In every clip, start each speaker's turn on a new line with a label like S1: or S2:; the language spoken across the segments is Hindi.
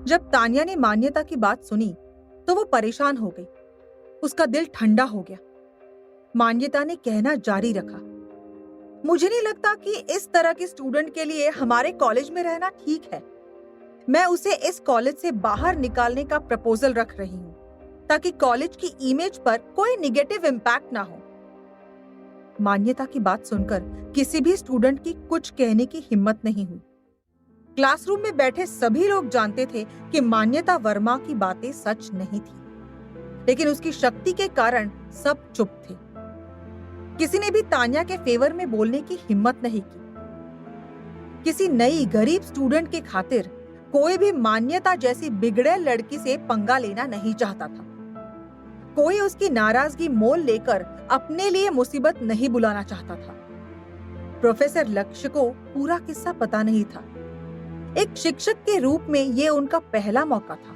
S1: जब तान्या ने मान्यता की बात सुनी तो वो परेशान हो गई। उसका दिल ठंडा हो गया। मान्यता ने कहना जारी रखा, मुझे नहीं लगता कि इस तरह के स्टूडेंट के लिए हमारे कॉलेज में रहना ठीक है। मैं उसे इस कॉलेज से बाहर निकालने का प्रपोजल रख रही हूँ ताकि कॉलेज की इमेज पर कोई निगेटिव इम्पैक्ट ना हो। मान्यता की बात सुनकर किसी भी स्टूडेंट की कुछ कहने की हिम्मत नहीं हुई। क्लासरूम में बैठे सभी लोग जानते थे कि मान्यता वर्मा की बातें सच नहीं थी, लेकिन उसकी शक्ति के कारण सब चुप थे। किसी ने भी तान्या के फेवर में बोलने की हिम्मत नहीं की। किसी नई गरीब स्टूडेंट के खातिर कोई भी मान्यता जैसी बिगड़ैल लड़की से पंगा लेना नहीं चाहता था। कोई उसकी नाराजगी मोल लेकर अपने लिए मुसीबत नहीं बुलाना चाहता था। प्रोफेसर लक्ष्य को पूरा किस्सा पता नहीं था। एक शिक्षक के रूप में ये उनका पहला मौका था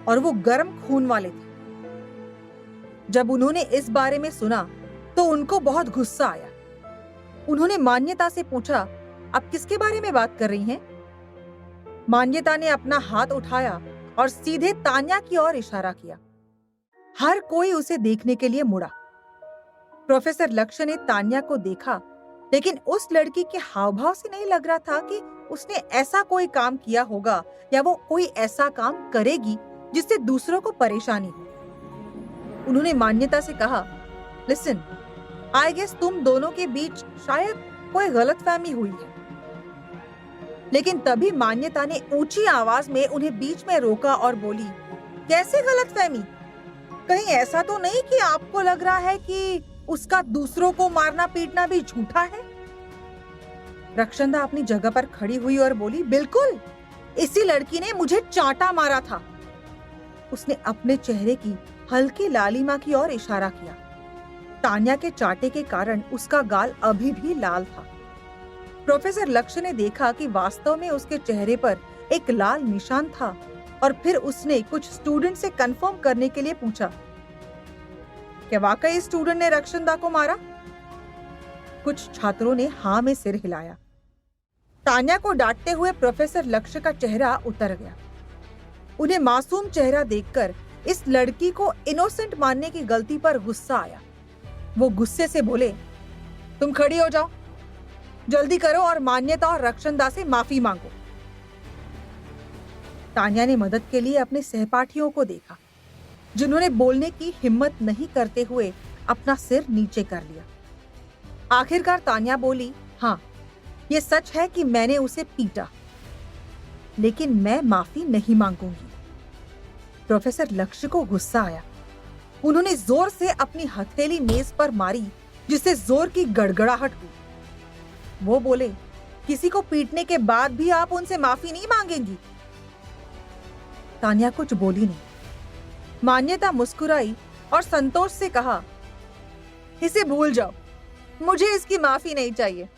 S1: और वो गर्म खून वाले थे। जब उन्होंने इस बारे में सुना तो उनको बहुत गुस्सा आया। उन्होंने मान्यता से पूछा, आप किसके बारे में बात कर रही हैं? मान्यता ने अपना हाथ उठाया और सीधे तान्या की ओर इशारा किया। हर कोई उसे देखने के लिए मुड़ा। प्रोफेसर लक्ष्य ने तान्या को देखा, लेकिन उस लड़की के हावभाव से नहीं लग रहा था कि उसने ऐसा कोई काम किया होगा या वो कोई ऐसा काम करेगी जिससे दूसरों को परेशानी हो। उन्होंने मान्यता से कहा, लिसन, आई गेस तुम दोनों के बीच शायद कोई गलतफहमी हुई है। लेकिन तभी मान्यता ने ऊंची आवाज में उन्हें बीच में रोका और बोली, कैसे गलतफहमी? कहीं ऐसा तो नहीं कि आपको लग रहा है कि उसका दूसरों को मारना पीटना भी झूठा है? रक्षंदा अपनी जगह पर खड़ी हुई और बोली, बिल्कुल, इसी लड़की ने मुझे चांटा मारा था। उसने अपने चेहरे की हल्की लालिमा की ओर इशारा किया। तान्या के चांटे के कारण उसका गाल अभी भी लाल था। प्रोफेसर लक्ष्य ने देखा कि वास्तव में उसके चेहरे पर एक लाल निशान था और फिर उसने कुछ स्टूडेंट से कंफर्म करने के लिए पूछा, क्या वाकई स्टूडेंट ने रक्षंदा को मारा? कुछ छात्रों ने हाँ में सिर हिलाया। तान्या को डांटते हुए प्रोफेसर लक्ष्य का चेहरा उतर गया। उन्हें मासूम चेहरा देखकर इस लड़की को इनोसेंट मानने की गलती पर गुस्सा आया। वो गुस्से से बोले, तुम खड़ी हो जाओ, जल्दी करो और मान्यता और रक्षंदा से माफी मांगो। तान्या ने मदद के लिए अपने सहपाठियों को देखा, जिन्होंने बोलने की हिम्मत नहीं करते हुए अपना सिर नीचे कर लिया। आखिरकार तान्या बोली, हाँ, ये सच है कि मैंने उसे पीटा, लेकिन मैं माफी नहीं मांगूंगी। प्रोफेसर लक्ष्य को गुस्सा आया। उन्होंने जोर से अपनी हथेली मेज पर मारी, जिससे जोर की गड़गड़ाहट हुई। वो बोले, किसी को पीटने के बाद भी आप उनसे माफी नहीं मांगेंगी? तान्या कुछ बोली नहीं। मान्यता मुस्कुराई और संतोष से कहा, इसे भूल जाओ, मुझे इसकी माफी नहीं चाहिए।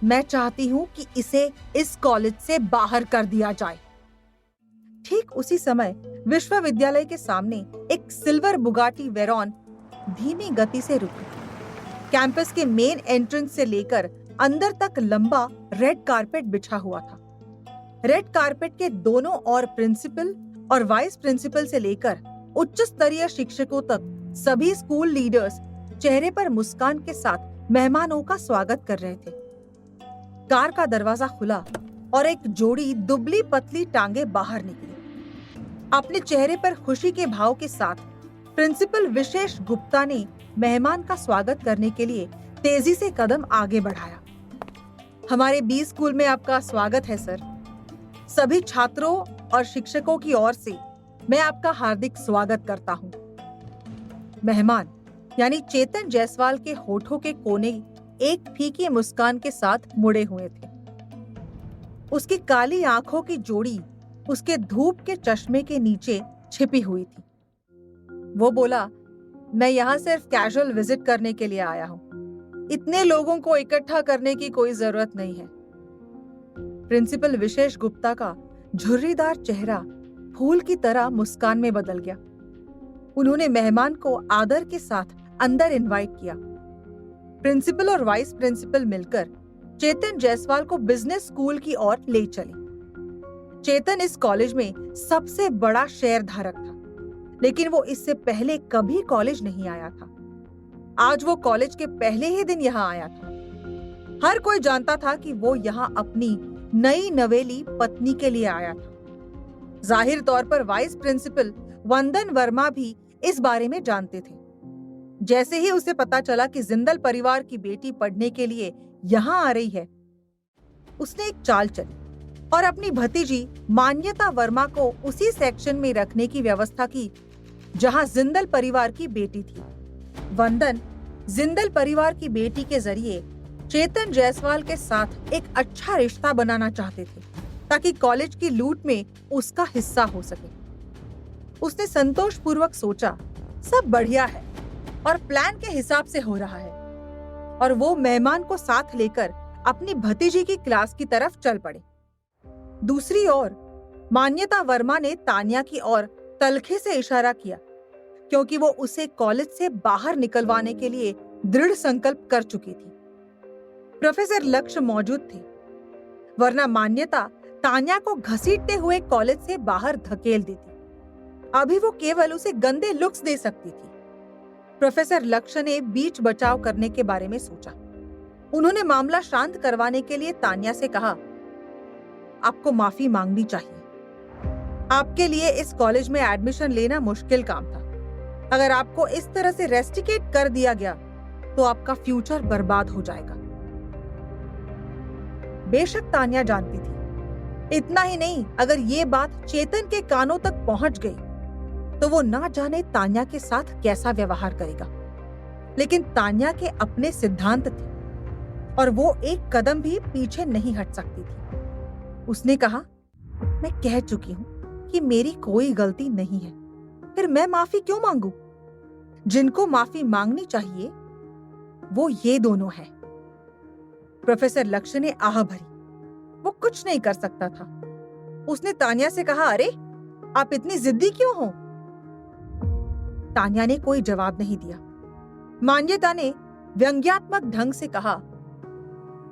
S1: मैं चाहती हूं कि इसे इस कॉलेज से बाहर कर दिया जाए। ठीक उसी समय विश्वविद्यालय के सामने एक सिल्वर बुगाटी वेरॉन धीमी गति से रुकी। कैंपस के मेन एंट्रेंस से लेकर अंदर तक लंबा रेड कारपेट बिछा हुआ था। रेड कारपेट के दोनों ओर प्रिंसिपल और वाइस प्रिंसिपल से लेकर उच्च स्तरीय शिक्षकों तक सभी स्कूल लीडर्स चेहरे पर मुस्कान के साथ मेहमानों का स्वागत कर रहे थे। कार का दरवाजा खुला और एक जोड़ी दुबली पतली टांगे बाहर निकली। अपने चेहरे पर खुशी के भाव के साथ प्रिंसिपल विशेष गुप्ता ने मेहमान का स्वागत करने के लिए तेजी से कदम आगे बढ़ाया। हमारे बी स्कूल में आपका स्वागत है सर। सभी छात्रों और शिक्षकों की ओर से मैं आपका हार्दिक स्वागत करता हूँ। मेहमान यानी चेतन जायसवाल के होठों के कोने एक फीकी मुस्कान के साथ मुड़े हुए थे। उसकी काली आंखों की जोड़ी उसके धूप के चश्मे के नीचे छिपी हुई थी। वो बोला, मैं यहाँ सिर्फ कैजुअल विजिट करने के लिए आया हूँ। इतने लोगों को इकट्ठा करने की कोई जरूरत नहीं है। प्रिंसिपल विशेष गुप्ता का झुर्रीदार चेहरा फूल की तरह मुस्कान में बदल गया। उन्होंने मेहमान को आदर के साथ अंदर इनवाइट किया। प्रिंसिपल और वाइस प्रिंसिपल मिलकर चेतन जायसवाल को बिजनेस स्कूल की ओर ले चले। चेतन इस कॉलेज में सबसे बड़ा शेयर धारक था, लेकिन वो इससे पहले कभी कॉलेज नहीं आया था। आज वो कॉलेज के पहले ही दिन यहाँ आया था। हर कोई जानता था कि वो यहाँ अपनी नई नवेली पत्नी के लिए आया था। जाहिर तौर पर वाइस प्रिंसिपल वंदन वर्मा भी इस बारे में जानते थे। जैसे ही उसे पता चला कि जिंदल परिवार की बेटी पढ़ने के लिए यहाँ आ रही है, उसने एक चाल चली और अपनी भतीजी मान्यता वर्मा को उसी सेक्शन में रखने की व्यवस्था की जहां जिंदल परिवार की बेटी थी। वंदन जिंदल परिवार की बेटी के जरिए चेतन जायसवाल के साथ एक अच्छा रिश्ता बनाना चाहते थे ताकि कॉलेज की लूट में उसका हिस्सा हो सके। उसने संतोषपूर्वक सोचा, सब बढ़िया है और प्लान के हिसाब से हो रहा है, और वो मेहमान को साथ लेकर अपनी भतीजी की क्लास की तरफ चल पड़े। दूसरी ओर मान्यता वर्मा ने तान्या की ओर तलखे से इशारा किया, क्योंकि वो उसे कॉलेज से बाहर निकलवाने के लिए दृढ़ संकल्प कर चुकी थी। प्रोफेसर लक्ष्य मौजूद थे, वरना मान्यता तान्या को घसीटते हुए कॉलेज से बाहर धकेल देती। अभी वो केवल उसे गंदे लुक्स दे सकती थी। प्रोफेसर लक्ष्य ने बीच बचाव करने के बारे में सोचा। उन्होंने मामला शांत करवाने के लिए तान्या से कहा, आपको माफी मांगनी चाहिए। आपके लिए इस कॉलेज में एडमिशन लेना मुश्किल काम था। अगर आपको इस तरह से रेस्टिकेट कर दिया गया तो आपका फ्यूचर बर्बाद हो जाएगा। बेशक तान्या जानती थी, इतना ही नहीं, अगर ये बात चेतन के कानों तक पहुंच गई तो वो ना जाने तान्या के साथ कैसा व्यवहार करेगा। लेकिन तान्या के अपने सिद्धांत थे और वो एक कदम भी पीछे नहीं हट सकती थी। उसने कहा, मैं कह चुकी हूं कि मेरी कोई गलती नहीं है, फिर मैं माफी क्यों मांगू? जिनको माफी मांगनी चाहिए वो ये दोनों हैं। प्रोफेसर लक्ष्य ने आह भरी। वो कुछ नहीं कर सकता था। उसने तान्या से कहा, अरे आप इतनी जिद्दी क्यों हो? तान्या ने कोई जवाब नहीं दिया। मान्यता ने व्यंग्यात्मक ढंग से कहा,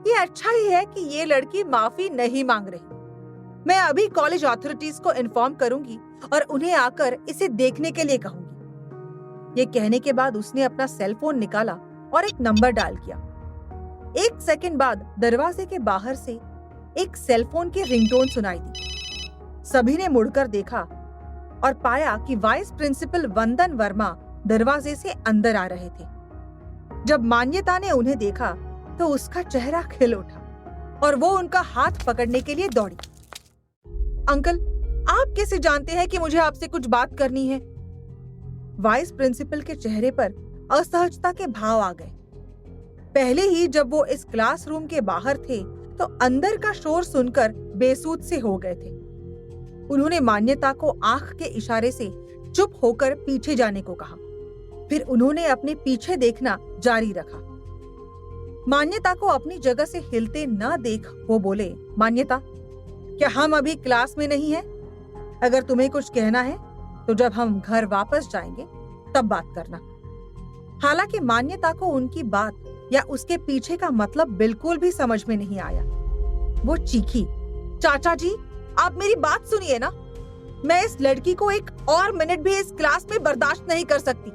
S1: ये अच्छा ही है कि ये लड़की माफी नहीं मांग रही। मैं अभी कॉलेज अथॉरिटीज को इन्फॉर्म करूंगी और उन्हें आकर इसे देखने के लिए कहूंगी। ये कहने के बाद उसने अपना सेल फोन निकाला और एक नंबर डायल किया। एक सेकंड बाद दरवाजे के बाहर से एक सेलफोन की रिंगटोन सुनाई दी। सभी ने मुड़कर देखा और पाया कि वाइस प्रिंसिपल वंदन वर्मा दरवाजे से अंदर आ रहे थे। जब मान्यता ने उन्हें देखा तो उसका चेहरा खिल उठा और वो उनका हाथ पकड़ने के लिए दौड़ी। अंकल, आप कैसे जानते हैं कि मुझे आपसे कुछ बात करनी है? वाइस प्रिंसिपल के चेहरे पर असहजता के भाव आ गए। पहले ही जब वो इस क्लासरूम के बाहर थे तो अंदर का शोर सुनकर बेसूध से हो गए थे। उन्होंने मान्यता को आंख के इशारे से चुप होकर पीछे जाने को कहा। फिर उन्होंने अपने पीछे देखना जारी रखा। मान्यता को अपनी जगह से हिलते न देख वो बोले, मान्यता, क्या हम अभी क्लास में नहीं हैं? अगर तुम्हें कुछ कहना है तो जब हम घर वापस जाएंगे तब बात करना। हालांकि मान्यता को उनकी बात या उसके पीछे का मतलब बिल्कुल भी समझ में नहीं आया। वो चीखी, चाचा जी, आप मेरी बात सुनिए ना। मैं इस लड़की को एक और मिनट भी इस क्लास में बर्दाश्त नहीं कर सकती।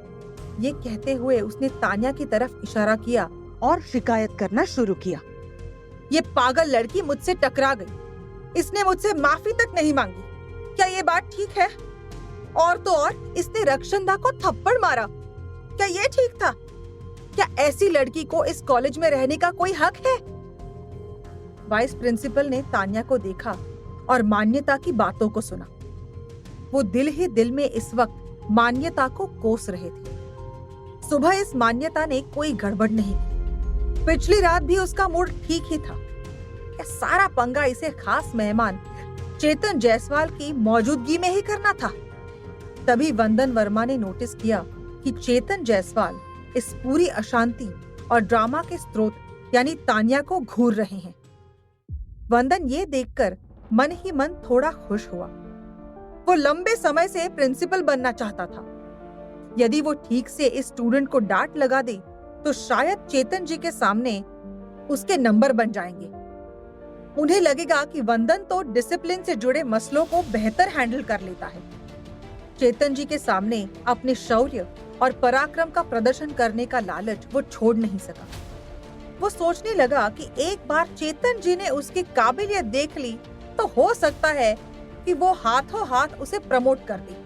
S1: ये कहते हुए उसने तान्या की तरफ इशारा किया और शिकायत करना शुरू किया। ये पागल लड़की मुझसे टकरा गई। इसने मुझसे माफी तक नहीं मांगी। क्या ये बात ठीक है? और तो और इसने रक्षंदा को थप्पड़ मारा। क्या ये ठीक था? क्या ऐसी लड़की को इस कॉलेज में रहने का कोई हक है? वाइस प्रिंसिपल ने तान्या को देखा और मान्यता की बातों को सुना। वो दिल ही दिल में इस वक्त मान्यता को कोस रहे थे। सुबह इस मान्यता ने कोई गड़बड़ नहीं की। पिछली रात भी उसका मूड ठीक ही था। क्या सारा पंगा इसे खास मेहमान चेतन जायसवाल की मौजूदगी में ही करना था? तभी वंदन वर्मा ने नोटिस किया कि चेतन जायसवाल इस पूरी अशांति और ड्रामा के स्रोत यानी तान्या को घूर रहे हैं। वंदन ये देखकर मन ही मन थोड़ा खुश हुआ। वो लंबे समय से प्रिंसिपल बनना चाहता था। यदि वो ठीक से इस स्टूडेंट को डांट लगा दे तो शायद चेतन जी के सामने उसके नंबर बन जाएंगे। उन्हें लगेगा कि वंदन तो डिसिप्लिन से जुड़े मसलों को बेहतर हैंडल कर लेता है। चेतन जी के सामने अपने शौर्य और पराक्रम का प्रदर्शन करने का लालच वो छोड़ नहीं सका। वो सोचने लगा कि एक बार चेतन जी ने उसकी काबिलियत देख ली तो हो सकता है कि वो हाथों हाथ उसे प्रमोट कर दे।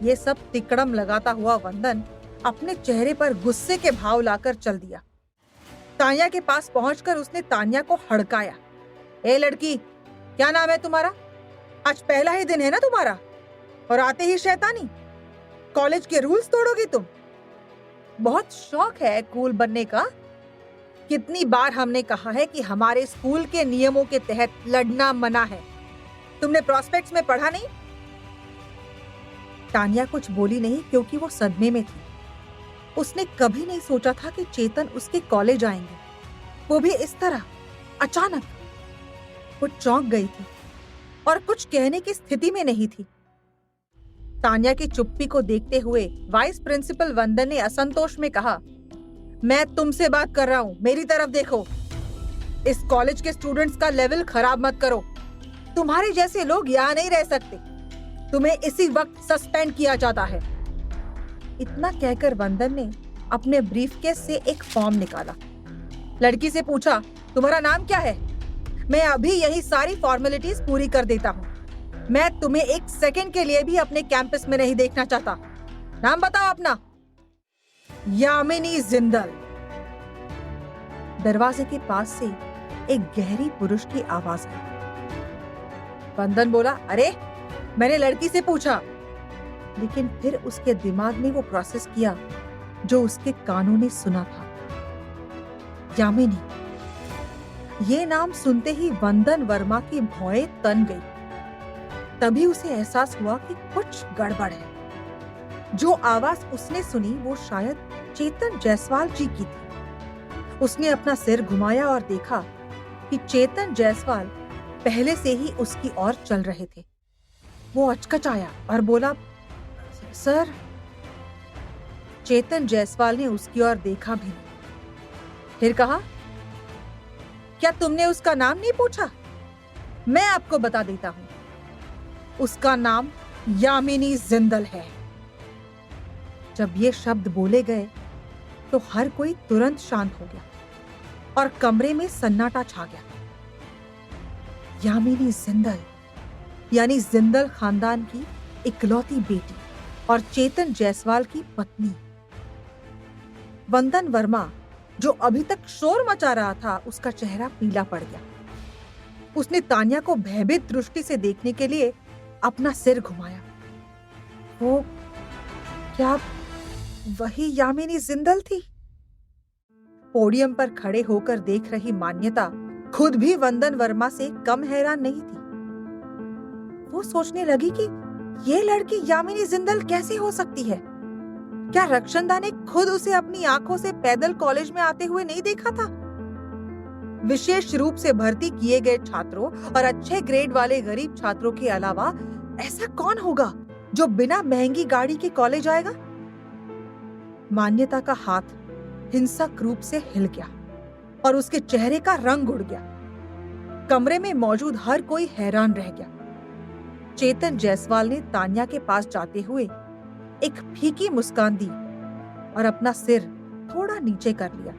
S1: ये सब तिकड़म लगाता हुआ वंदन अपने चेहरे पर गुस्से के भाव लाकर चल दिया। तान्या के पास पहुंचकर उसने तान्या को हड़काया। ए लड़की, क्या नाम है तुम्हारा? आज पहला ही दिन है ना तुम्हारा, और आते ही शैतानी। कॉलेज के रूल्स तोड़ोगी तुम? बहुत शौक है कूल बनने का। कितनी बार हमने कहा है कि हमारे स्कूल के नियमों के तहत लड़ना मना है। तुमने प्रोस्पेक्ट्स में पढ़ा नहीं? तान्या कुछ बोली नहीं क्योंकि वो सदमे में थी। उसने कभी नहीं सोचा था कि चेतन उसके कॉलेज आएंगे, वो भी इस तरह अचानक। वो चौंक गई थी और कुछ कहने की स्थिति में नहीं थी। तान्या की चुप्पी को देखते हुए वाइस प्रिंसिपल वंदन ने असंतोष में कहा, मैं तुमसे बात कर रहा हूं, मेरी तरफ देखो। इस कॉलेज के स्टूडेंट्स का लेवल खराब मत करो। तुम्हारे जैसे लोग यहाँ नहीं रह सकते। तुम्हें इसी वक्त सस्पेंड किया जाता है। इतना कहकर वंदन ने अपने ब्रीफकेस से एक फॉर्म निकाला। लड़की से पूछा, तुम्हारा नाम क्या है? मैं अभी यही सारी फॉर्मेलिटीज पूरी कर देता हूँ। मैं तुम्हें एक सेकंड के लिए भी अपने कैंपस में नहीं देखना चाहता। नाम बताओ अपना। यामिनी जिंदल। दरवाजे के पास से एक गहरी पुरुष की आवाज आई। वंदन बोला, अरे मैंने लड़की से पूछा। लेकिन फिर उसके दिमाग ने वो प्रोसेस किया जो उसके कानों ने सुना था। यामिनी। ये नाम सुनते ही वंदन वर्मा की भौएं तन गई। तभी उसे एहसास हुआ कि कुछ गड़बड़ है। जो आवाज उसने सुनी वो शायद चेतन जायसवाल जी की थी। उसने अपना सिर घुमाया और देखा कि चेतन जायसवाल पहले से ही उसकी ओर चल रहे थे। वो अचकचाया और बोला, सर। चेतन जायसवाल ने उसकी ओर देखा भी नहीं। फिर कहा, क्या तुमने उसका नाम नहीं पूछा? मैं आपको बता देता हूं, उसका नाम यामिनी जिंदल है। जब ये शब्द बोले गए तो हर कोई तुरंत शांत हो गया और कमरे में सन्नाटा छा गया। यामिनी जिंदल यानी जिंदल खानदान की इकलौती बेटी और चेतन जायसवाल की पत्नी। वंदन वर्मा, जो अभी तक शोर मचा रहा था, उसका चेहरा पीला पड़ गया। उसने तान्या को भयभीत दृष्टि से देखने के लिए अपना सिर घुमाया। वो क्या वही यामिनी जिंदल थी? पोडियम पर खड़े होकर देख रही मान्यता खुद भी वंदन वर्मा से कम हैरान नहीं थी। वो सोचने लगी कि ये लड़की यामिनी जिंदल कैसे हो सकती है? क्या रक्षनदा ने खुद उसे अपनी आंखों से पैदल कॉलेज में आते हुए नहीं देखा था? विशेष रूप से भर्ती किए गए छात्रों और अच्छे ग्रेड वाले गरीब छात्रों के अलावा ऐसा कौन होगा जो बिना महंगी गाड़ी के कॉलेज आएगा? मान्यता का हाथ हिंसक रूप से हिल गया और उसके चेहरे का रंग उड़ गया। कमरे में मौजूद हर कोई हैरान रह गया। चेतन जायसवाल ने तान्या के पास जाते हुए एक फीकी मुस्कान दी और अपना सिर थोड़ा नीचे कर लिया।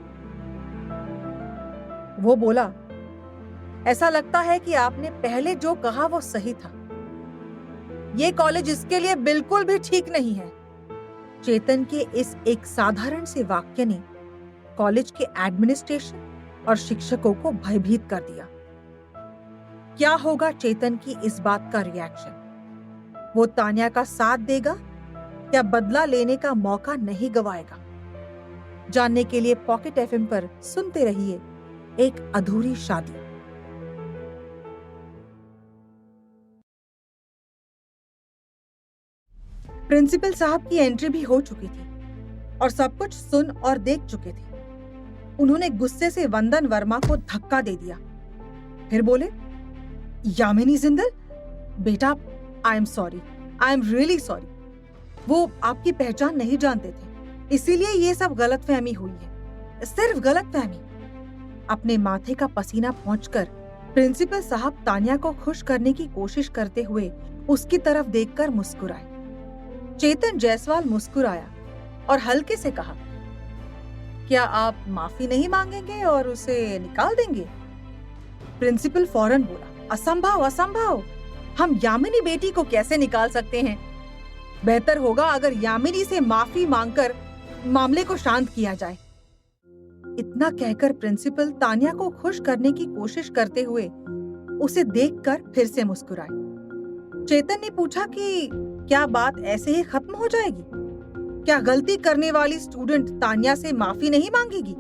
S1: वो बोला, ऐसा लगता है कि आपने पहले जो कहा वो सही था। ये कॉलेज इसके लिए बिल्कुल भी ठीक नहीं है। चेतन के इस एक साधारण से वाक्य ने कॉलेज के एडमिनिस्ट्रेशन और शिक्षकों को भयभीत कर दिया। क्या होगा चेतन की इस बात का रिएक्शन? वो तान्या का साथ देगा या बदला लेने का मौका नहीं गवाएगा? जानने के लिए पॉकेट एफएम पर सुनते रहिए एक अधूरी शादी। प्रिंसिपल साहब की एंट्री भी हो चुकी थी और सब कुछ सुन और देख चुके थे। उन्होंने गुस्से से वंदन वर्मा को धक्का दे दिया। फिर बोले, यामिनी जिंदल बेटा, I am sorry, I am really sorry. वो आपकी पहचान नहीं जानते थे, इसीलिए ये सब गलतफहमी हुई है। सिर्फ गलतफहमी। अपने माथे का पसीना पोंछकर प्रिंसिपल साहब तान्या को खुश करने की कोशिश करते हुए उसकी तरफ देखकर मुस्कुराए। चेतन जायसवाल मुस्कुराया और हल्के से कहा, क्या आप माफी नहीं मांगेंगे और उसे निकाल देंगे? प्रिंसिपल फौरन बोला, असंभव असंभव, हम यामिनी बेटी को कैसे निकाल सकते हैं? बेहतर होगा अगर यामिनी से माफी मांगकर मामले को शांत किया जाए। इतना कहकर प्रिंसिपल तान्या को खुश करने की कोशिश करते हुए उसे देखकर फिर से मुस्कुराए। चेतन ने पूछा कि क्या बात ऐसे ही खत्म हो जाएगी? क्या गलती करने वाली स्टूडेंट तान्या से माफी नहीं मांगेगी?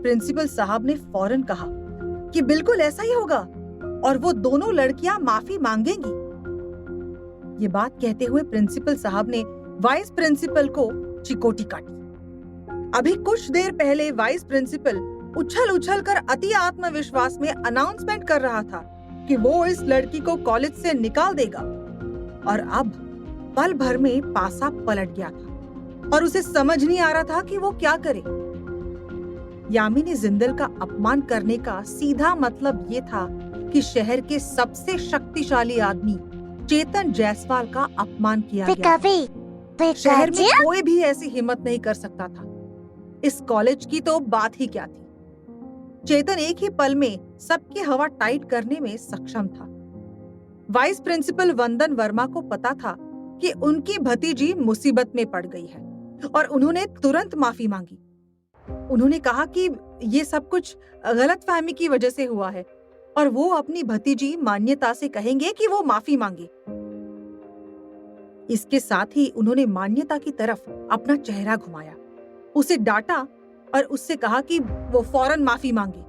S1: प्रिंसिपल साहब ने फौरन कहा कि बिल्कुल ऐसा ही होगा और वो दोनों लड़कियां माफी मांगेंगी। ये बात कहते हुए प्रिंसिपल साहब ने वाइस प्रिंसिपल को चिकोटी काटी। अभी कुछ देर पहले वाइस प्रिंसिपल उछल उछल कर अति आत्मविश्वास में अनाउंसमेंट कर रहा था कि वो इस लड़की को कॉलेज से निकाल देगा, और अब पल भर में पासा पलट गया था और उसे समझ नहीं आ रहा था कि वो क्या करे। यामिनी जिंदल का अपमान करने का सीधा मतलब ये था कि शहर के सबसे शक्तिशाली आदमी चेतन जायसवाल का अपमान किया गया। शहर में कोई भी ऐसी हिम्मत नहीं कर सकता था। इस कॉलेज की तो बात ही क्या थी। चेतन एक ही पल में सबकी हवा टाइट करने में सक्षम था। वाइस प्रिंसिपल वंदन वर्मा को पता था कि उनकी भतीजी मुसीबत में पड़ गई है और उन्होंने तुरंत माफी मांगी। उन्होंने कहा कि ये सब कुछ गलतफहमी की वजह से हुआ है और वो अपनी भतीजी मान्यता से कहेंगे कि वो माफी मांगे। इसके साथ ही उन्होंने मान्यता की तरफ अपना चेहरा घुमाया, उसे डांटा और उससे कहा कि वो फौरन माफी मांगे।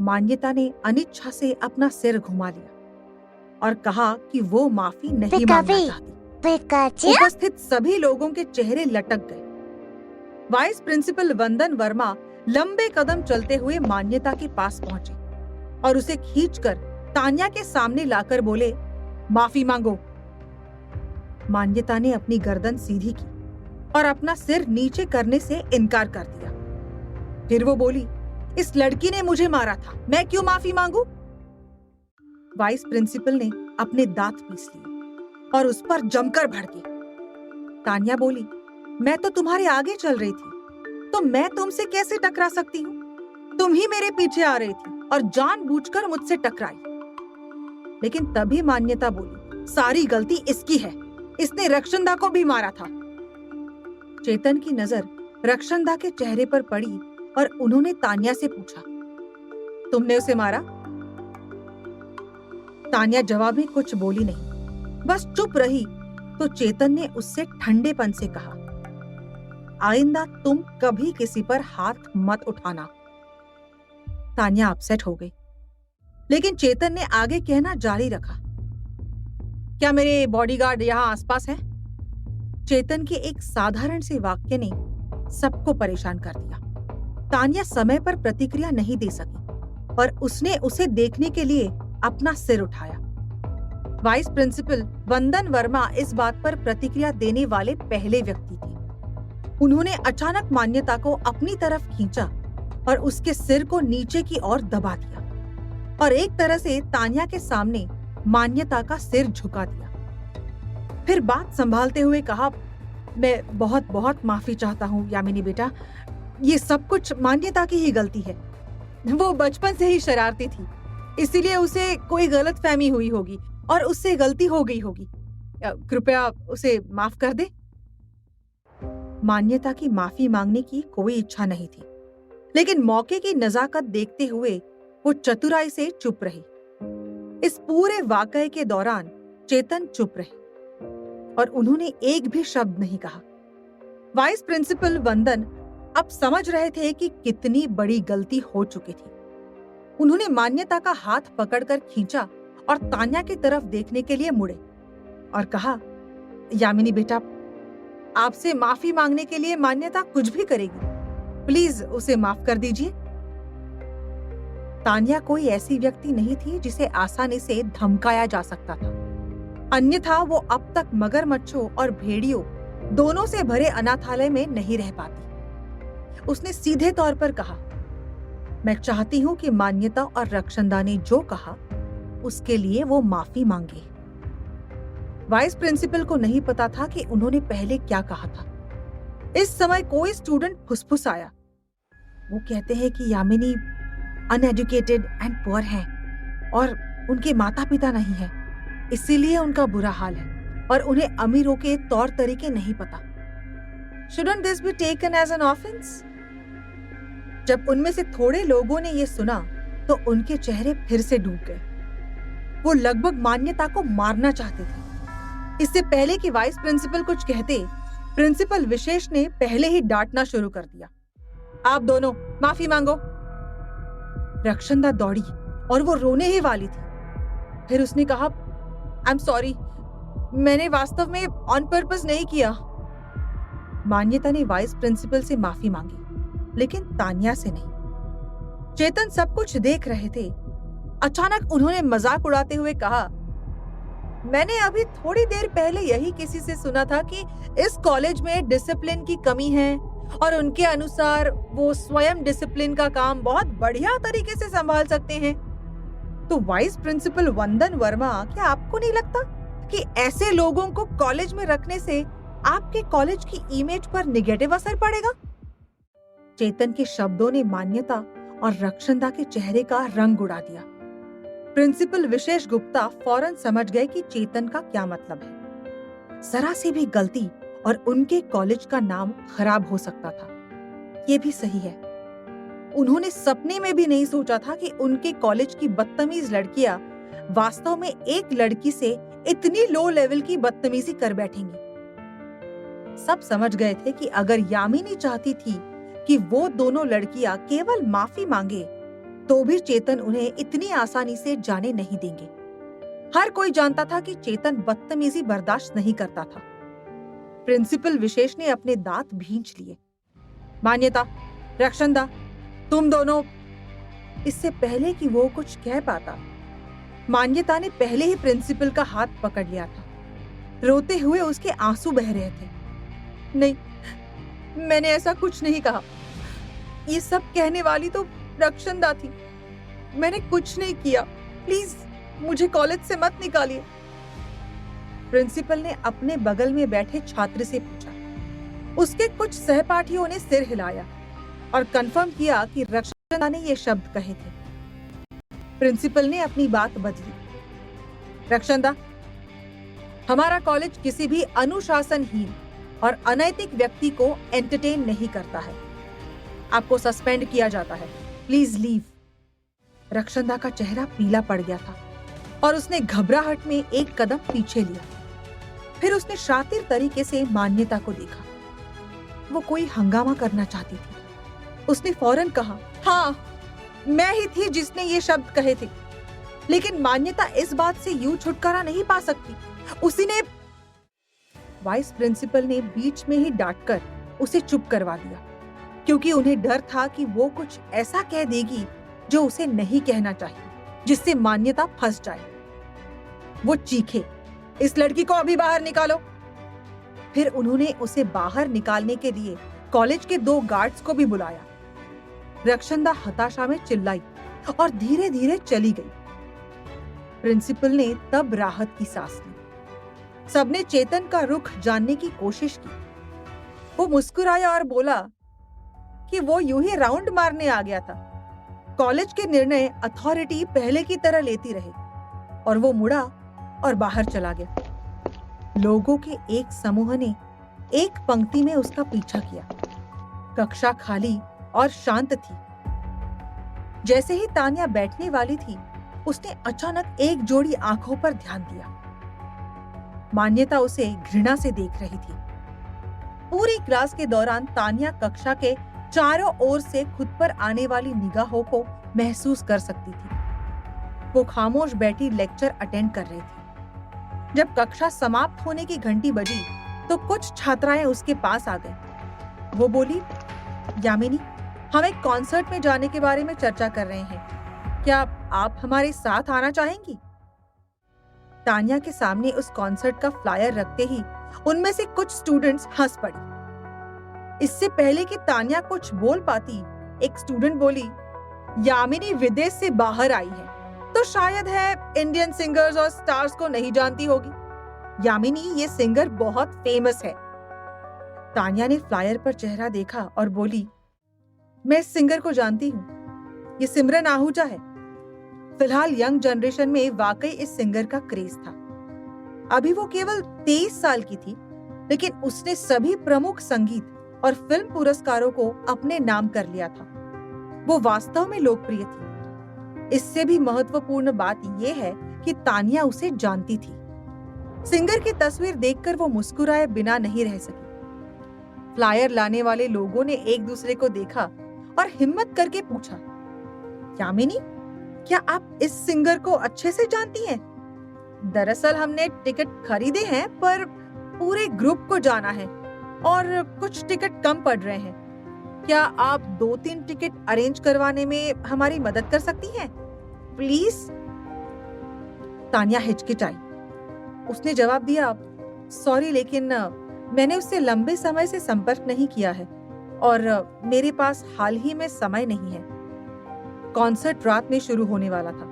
S1: मान्यता ने अनिच्छा से अपना सिर घुमा लिया और कहा कि वो माफी नहीं मांगना चाहती। उपस्थित सभी लोगों के चेहरे लटक गए। वाइस प्रिंसिपल वंदन वर्मा लंबे कदम चलते हुए मान्यता के पास पहुंचे और उसे खींचकर तान्या के सामने लाकर बोले, माफी मांगो। मान्यता ने अपनी गर्दन सीधी की और अपना सिर नीचे करने से इनकार कर दिया। फिर वो बोली, इस लड़की ने मुझे मारा था, मैं क्यों माफी मांगू? वाइस प्रिंसिपल ने अपने दांत पीस लिए और उस पर जमकर भड़के। तान्या बोली, मैं तो तुम्हारे आगे चल रही थी, तो मैं तुमसे कैसे टकरा सकती हूँ? तुम ही मेरे पीछे आ रही थी और जानबूझकर मुझसे टकराई। लेकिन तभी मान्यता बोली, सारी गलती इसकी है, इसने रक्षंदा को भी मारा था। चेतन की नजर रक्षंदा के चेहरे पर पड़ी और उन्होंने तान्या से पूछा, तुमने उसे मारा? तान्या जवाब में कुछ बोली नहीं, बस चुप रही। तो चेतन ने उससे ठंडेपन से कहा, आइंदा तुम कभी किसी पर हाथ मत उठाना। तान्या अपसेट हो गई, लेकिन चेतन ने आगे कहना जारी रखा, क्या मेरे बॉडीगार्ड यहाँ आसपास है? चेतन के एक साधारण से वाक्य ने सबको परेशान कर दिया। तान्या समय पर प्रतिक्रिया नहीं दे सकी और उसने उसे देखने के लिए अपना सिर उठाया। वाइस प्रिंसिपल वंदन वर्मा इस बात पर प्रतिक्रिया देने वाले पहले व्यक्ति थे। उन्होंने अचानक मान्यता को अपनी तरफ खींचा और उसके सिर को नीचे की ओर दबा दिया और एक तरह से तान्या के सामने मान्यता का सिर झुका दिया। फिर बात संभालते हुए कहा, मैं बहुत बहुत माफी चाहता हूँ यामिनी बेटा, ये सब कुछ मान्यता की ही गलती है। वो बचपन से ही शरारती थी, इसीलिए उसे कोई गलतफहमी हुई होगी और उससे गलती हो गई होगी। कृपया उसे माफ कर दे। मान्यता की माफी मांगने की कोई इच्छा नहीं थी, लेकिन मौके की नजाकत देखते हुए वो चतुराई से चुप रही। इस पूरे वाकये के दौरान चेतन चुप रहे और उन्होंने एक भी शब्द नहीं कहा। वाइस प्रिंसिपल वंदन अब समझ रहे थे कि कितनी बड़ी गलती हो चुकी थी। उन्होंने मान्यता का हाथ पकड़कर खींचा और तान्या की तरफ देखने के लिए मुड़े और कहा, यामिनी बेटा, आपसे माफी मांगने के लिए मान्यता कुछ भी करेगी, प्लीज उसे माफ कर दीजिए। तान्या कोई ऐसी व्यक्ति नहीं थी जिसे आसानी से धमकाया जा सकता था, अन्यथा वो अब तक मगरमच्छों और भेड़ियों दोनों से भरे अनाथालय में नहीं रह पाती। उसने सीधे तौर पर कहा, मैं चाहती हूँ कि मान्यता और रक्षंदा ने जो कहा उसके लिए वो माफी मांगे। वाइस प्रिंसिपल को नहीं पता था कि उन्होंने पहले क्या कहा था। इस समय कोई स्टूडेंट फुसफुस आया। वो कहते हैं कि यामिनी अनएजुकेटेड एंड पुअर है और उनके माता पिता नहीं है, इसीलिए उनका बुरा हाल है और उन्हें अमीरों के तौर तरीके नहीं पता। Shouldn't this be taken as an offense? जब उनमें से थोड़े लोगों ने ये सुना तो उनके चेहरे फिर से डूब गए। वो लगभग मान्यता को मारना चाहते थे। इससे पहले कि वाइस प्रिंसिपल कुछ कहते, प्रिंसिपल विशेष ने पहले ही डांटना शुरू कर दिया। आप दोनों माफी मांगो। रक्षंदा दौड़ी और वो रोने ही वाली थी। फिर उसने कहा, आई एम सॉरी, मैंने वास्तव में ऑन पर्पस नहीं किया। मान्यता ने वाइस प्रिंसिपल से माफी मांगी, लेकिन तान्या से नहीं। चेतन सब कुछ देख रहे थे। अचानक उन्होंने मजाक उड़ाते हुए कहा, मैंने अभी थोड़ी देर पहले यही किसी से सुना था कि इस कॉलेज में डिसिप्लिन की कमी है और उनके अनुसार वो स्वयं डिसिप्लिन का काम बहुत बढ़िया तरीके से संभाल सकते हैं। तो वाइस प्रिंसिपल वंदन वर्मा, क्या आपको नहीं लगता कि ऐसे लोगों को कॉलेज में रखने से आपके कॉलेज की इमेज पर नेगेटिव असर पड़ेगा? चेतन के शब्दों ने मान्यता और रक्षंदा के चेहरे का रंग उड़ा दिया। प्रिंसिपल विशेष गुप्ता फौरन समझ गए कि चेतन का क्या मतलब है। जरा सी भी गलती और उनके कॉलेज का नाम खराब हो सकता था। ये भी सही है। उन्होंने सपने में भी नहीं सोचा था कि उनके कॉलेज की बदतमीज लड़कियां वास्तव में एक लड़की से इतनी लो लेवल की बदतमीजी कर बैठेंगी। सब समझ गए थे कि अगर यामिनी चाहती थी कि वो दोनों लड़कियां केवल माफी मांगे, तो भी चेतन उन्हें इतनी आसानी से जाने नहीं देंगे। हर कोई जानता था कि चेतन बदतमीजी बर्दाश्त नहीं करता था। प्रिंसिपल विशेष ने अपने दांत भींच लिए। मान्यता, रक्षंदा, तुम दोनों। इससे पहले कि वो कुछ कह पाता, मान्यता ने पहले ही प्रिंसिपल का हाथ पकड़ लिया था। रोते हुए उसके आंसू बह रहे थे। नहीं, मैंने ऐसा कुछ नहीं कहा। ये सब कहने वाली तो रक्षंदा थी। मैंने कुछ नहीं किया। प्लीज मुझे कॉलेज से मत निकालिए। प्रिंसिपल ने अपने बगल में बैठे छात्र से पूछा। उसके कुछ सहपाठियों ने सिर हिलाया और कंफर्म किया कि रक्षंदा ने ये शब्द कहे थे। प्रिंसिपल ने अपनी बात बदली। रक्षंदा, हमारा कॉलेज किसी भी अनुशासनहीन और अनैतिक व्यक्ति को एंटरटेन नहीं करता है। आपको सस्पेंड किया जाता है। Please leave. रक्षंदा का चेहरा पीला पड़ गया था और उसने घबराहट में एक कदम पीछे लिया। फिर उसने शातिर तरीके से मान्यता को देखा। वो कोई हंगामा करना चाहती थी। उसने फौरन कहा, हाँ, मैं ही थी जिसने ये शब्द कहे थे, लेकिन मान्यता इस बात से यूं छुटकारा नहीं पा सकती। उसी ने वाइस प्रिंसिपल ने बीच में ही डांटकर उसे चुप करवा दिया, क्योंकि उन्हें डर था कि वो कुछ ऐसा कह देगी जो उसे नहीं कहना चाहिए, जिससे मान्यता फंस जाए। वो चीखे, इस लड़की को अभी बाहर निकालो। फिर उन्होंने उसे बाहर निकालने के लिए कॉलेज के 2 गार्ड्स को भी बुलाया। रक्षंदा हताशा में चिल्लाई और धीरे धीरे चली गई। प्रिंसिपल ने तब राहत की सांस ली। सबने चेतन का रुख जानने की कोशिश की। वो मुस्कुराया और बोला कि वो यूं ही राउंड मारने आ गया था। कॉलेज के निर्णय अथॉरिटी पहले की तरह लेती रही और वो मुड़ा और बाहर चला गया। लोगों के एक समूह ने एक पंक्ति में उसका पीछा किया। कक्षा खाली और शांत थी। जैसे ही तान्या बैठने वाली थी, उसने अचानक एक जोड़ी आंखों पर ध्यान दिया। मान्यता उसे घृणा से देख रही थी। पूरी क्लास के दौरान तान्या कक्षा के चारों ओर से खुद पर आने वाली निगाहों को महसूस कर सकती थी। वो खामोश बैठी लेक्चर अटेंड कर रही थी। जब कक्षा समाप्त होने की घंटी बजी तो कुछ छात्राएं उसके पास आ गईं। वो बोली, यामिनी, हम एक कॉन्सर्ट में जाने के बारे में चर्चा कर रहे हैं। क्या आप हमारे साथ आना चाहेंगी? तान्या के सामने उस कॉन्सर्ट का फ्लायर रखते ही उनमें से कुछ स्टूडेंट्स हंस पड़ी। इससे पहले कि तान्या कुछ बोल पाती, एक स्टूडेंट बोली, यामिनी विदेश से बाहर आई है, तो शायद है इंडियन सिंगर्स और स्टार्स को नहीं जानती होगी। यामिनी, ये सिंगर बहुत फेमस है। तान्या ने फ्लायर पर चेहरा देखा और बोली, मैं इस सिंगर को जानती हूँ, ये सिमरन आहूजा है। फिलहाल यंग जनरेशन में वाकई इस सिंगर का क्रेज था। अभी वो केवल 23 साल की थी, लेकिन उसने सभी प्रमुख संगीत और फिल्म पुरस्कारों को अपने नाम कर लिया था। वो वास्तव में लोकप्रिय थी। इससे भी महत्वपूर्ण बात यह है कि तान्या उसे जानती थी। सिंगर की तस्वीर देखकर वो मुस्कुराए बिना नहीं रह सकी। फ्लायर लाने वाले लोगों ने एक दूसरे को देखा और हिम्मत करके पूछा, यामिनी, क्या आप इस सिंगर को अच्छे से जानती हैं? दरअसल हमने टिकट खरीदे हैं, पर पूरे ग्रुप को जाना है और कुछ टिकट कम पड़ रहे हैं। क्या आप 2-3 टिकट अरेंज करवाने में हमारी मदद कर सकती हैं? प्लीज। तान्या हिचकिचाई। उसने जवाब दिया, सॉरी, लेकिन मैंने उससे लंबे समय से संपर्क नहीं किया है और मेरे पास हाल ही में समय नहीं है। कॉन्सर्ट रात में शुरू होने वाला था,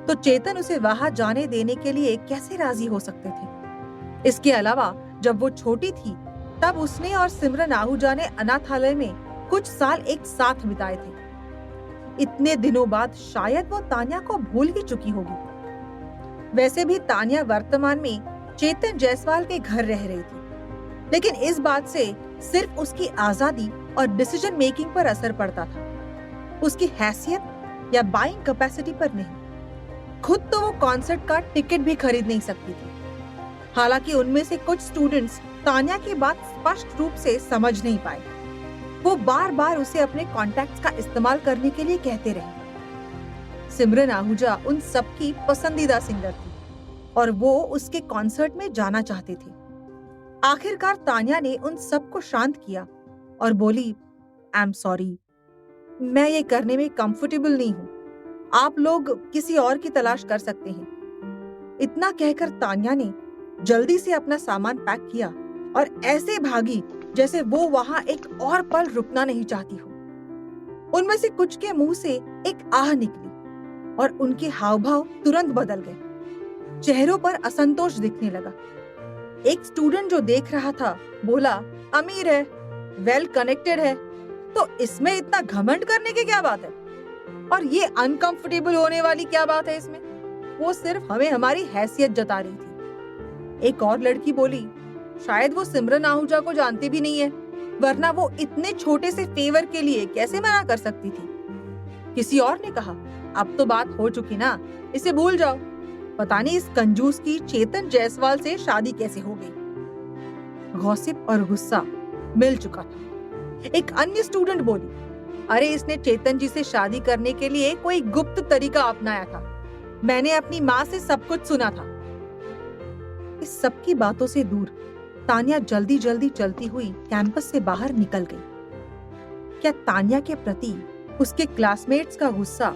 S1: तो चेतन उसे वहां जाने देने के लिए कैसे राजी हो सकते थे? इसके अलावा जब वो छोटी थी, तब उसने और सिमरन आहूजा ने अनाथालय में कुछ साल एक साथ बिताए थे। इतने दिनों बाद शायद वो तान्या को भूल ही चुकी होगी। वैसे भी तान्या वर्तमान में चेतन जायसवाल के घर रह रही थी, लेकिन इस बात से सिर्फ उसकी आजादी और डिसीजन मेकिंग पर असर पड़ता था, उसकी हैसियत या बाइंग कैपेसिटी पर नहीं। खुद तो वो कॉन्सर्ट का टिकट भी खरीद नहीं सकती थी। हालांकि उनमें से कुछ स्टूडेंट्स तान्या की बात स्पष्ट रूप से समझ नहीं पाए। वो बार बार उसे अपने कॉन्टैक्ट्स का इस्तेमाल करने के लिए कहते रहे। सिमरन आहूजा उन सबकी पसंदीदा सिंगर थी और वो उसके कॉन्सर्ट में जाना चाहते थे। आखिरकार तान्या ने उन सबको शांत किया और बोली, आई एम सॉरी, मैं ये करने में कंफर्टेबल नहीं हूँ। आप लोग किसी और की तलाश कर सकते हैं। इतना कहकर तान्या ने जल्दी से अपना सामान पैक किया और ऐसे भागी जैसे वो वहां एक और पल रुकना नहीं चाहती हो। उनमें से कुछ के मुंह से एक आह निकली और उनके हाव भाव तुरंत बदल गए। चेहरों पर असंतोष दिखने लगा। एक स्टूडेंट जो देख रहा था बोला, अमीर है, वेल कनेक्टेड है, तो इसमें इतना घमंड करने की क्या बात है? और ये अनकंफर्टेबल होने वाली क्या बात है इसमें? वो सिर्फ हमें हमारी हैसियत जता रही थी। एक और लड़की बोली, शायद वो सिमरन आहूजा को जानती भी नहीं है, वरना वो इतने छोटे से फेवर के लिए कैसे मना कर सकती थी? किसी और ने कहा, अब तो बात हो चुकी ना, इसे भूल जाओ। पता नहीं इस कंजूस की चेतन जायसवाल से शादी कैसे हो गई। गॉसिप और गुस्सा मिल चुका था। एक अन्य स्टूडेंट बोली, अरे इसने चेतन जी से शादी करने के लिए कोई गुप्त तरीका अपनाया था। मैंने अपनी माँ से सब कुछ सुना था। इस सब की बातों से दूर तान्या जल्दी जल्दी चलती हुई कैंपस से बाहर निकल गई। क्या तान्या के प्रति उसके क्लासमेट्स का गुस्सा